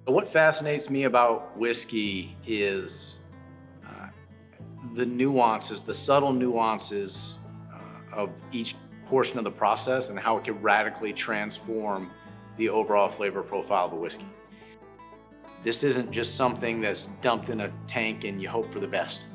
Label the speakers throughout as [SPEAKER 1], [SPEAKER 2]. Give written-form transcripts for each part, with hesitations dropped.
[SPEAKER 1] What fascinates me about whiskey is the nuances, the subtle nuances of each portion of the process and how it can radically transform the overall flavor profile of a whiskey. This isn't just something that's dumped in a tank and you hope for the best.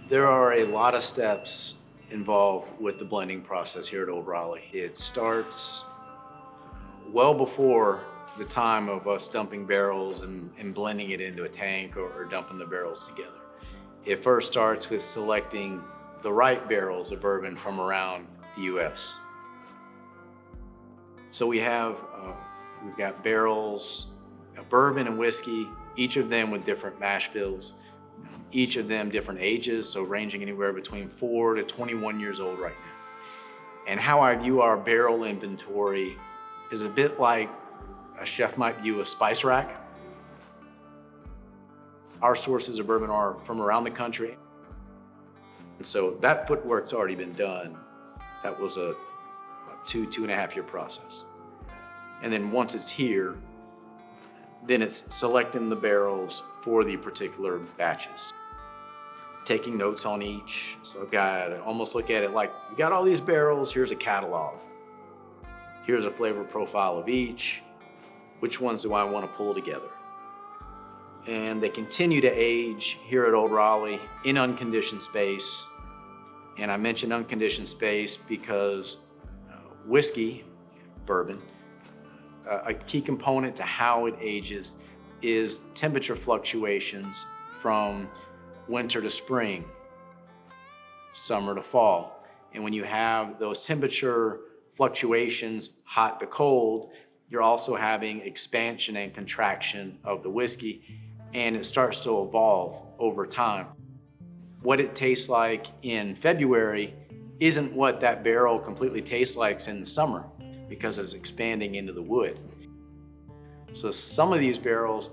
[SPEAKER 1] There are a lot of steps involved with the blending process here at Old Raleigh. It starts well before the time of us dumping barrels and blending it into a tank or dumping the barrels together. It first starts with selecting the right barrels of bourbon from around the US. So we've got barrels of bourbon and whiskey, each of them with different mash bills. Each of them different ages, so ranging anywhere between 4 to 21 years old right now. And how I view our barrel inventory is a bit like a chef might view a spice rack. Our sources of bourbon are from around the country. And so that footwork's already been done. That was a 2.5 year process. And then once it's here, then it's selecting the barrels for the particular batches. Taking notes on each. So I've got to almost look at it like, we got all these barrels, here's a catalog. Here's a flavor profile of each. Which ones do I want to pull together? And they continue to age here at Old Raleigh in unconditioned space. And I mention unconditioned space because whiskey, bourbon, a key component to how it ages is temperature fluctuations from winter to spring, summer to fall. And when you have those temperature fluctuations, hot to cold, you're also having expansion and contraction of the whiskey, and it starts to evolve over time. What it tastes like in February isn't what that barrel completely tastes like in the summer, because it's expanding into the wood. So some of these barrels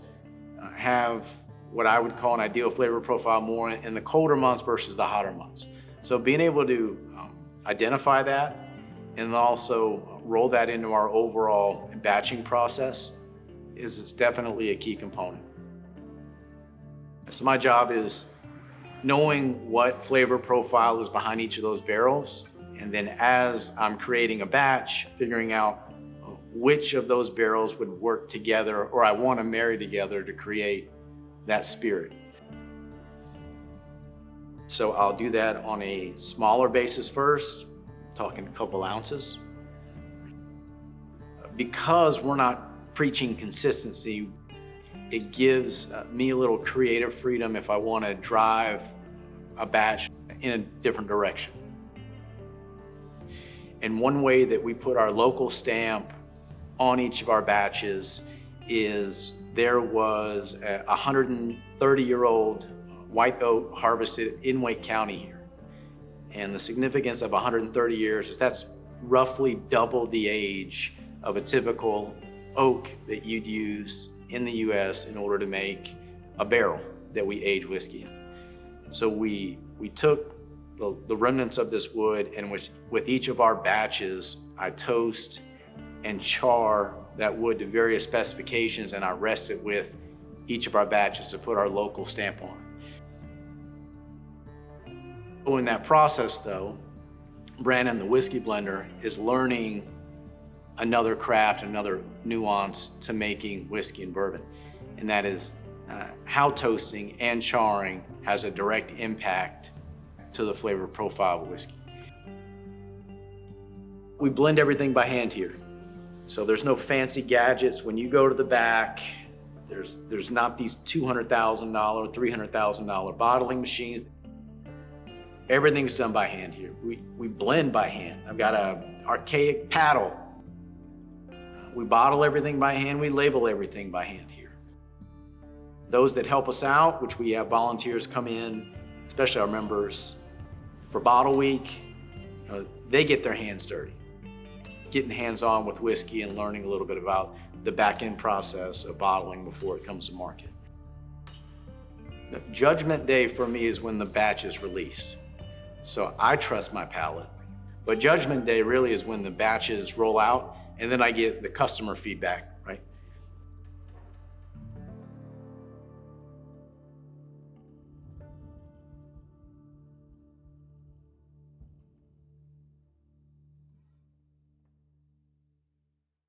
[SPEAKER 1] have what I would call an ideal flavor profile more in the colder months versus the hotter months. So being able to identify that and also roll that into our overall batching process is definitely a key component. So my job is knowing what flavor profile is behind each of those barrels, and then as I'm creating a batch, figuring out which of those barrels would work together or I want to marry together to create that spirit. So I'll do that on a smaller basis first, talking a couple ounces. Because we're not preaching consistency, it gives me a little creative freedom if I want to drive a batch in a different direction. And one way that we put our local stamp on each of our batches is there was a 130-year-old white oak harvested in Wake County here. And the significance of 130 years is that's roughly double the age of a typical oak that you'd use in the US in order to make a barrel that we age whiskey in. So we took the remnants of this wood, and with each of our batches, I toast and char that wood to various specifications, and I rest it with each of our batches to put our local stamp on it. So in that process though, Brandon, the whiskey blender, is learning another craft, another nuance to making whiskey and bourbon. And that is how toasting and charring has a direct impact to the flavor profile of whiskey. We blend everything by hand here. So there's no fancy gadgets. When you go to the back, there's not these $200,000, $300,000 bottling machines. Everything's done by hand here. We blend by hand. I've got an archaic paddle. We bottle everything by hand. We label everything by hand here. Those that help us out, which we have volunteers come in, especially our members, for bottle week, they get their hands dirty. Getting hands-on with whiskey and learning a little bit about the back-end process of bottling before it comes to market. Judgment day for me is when the batch is released. So I trust my palate. But judgment day really is when the batches roll out and then I get the customer feedback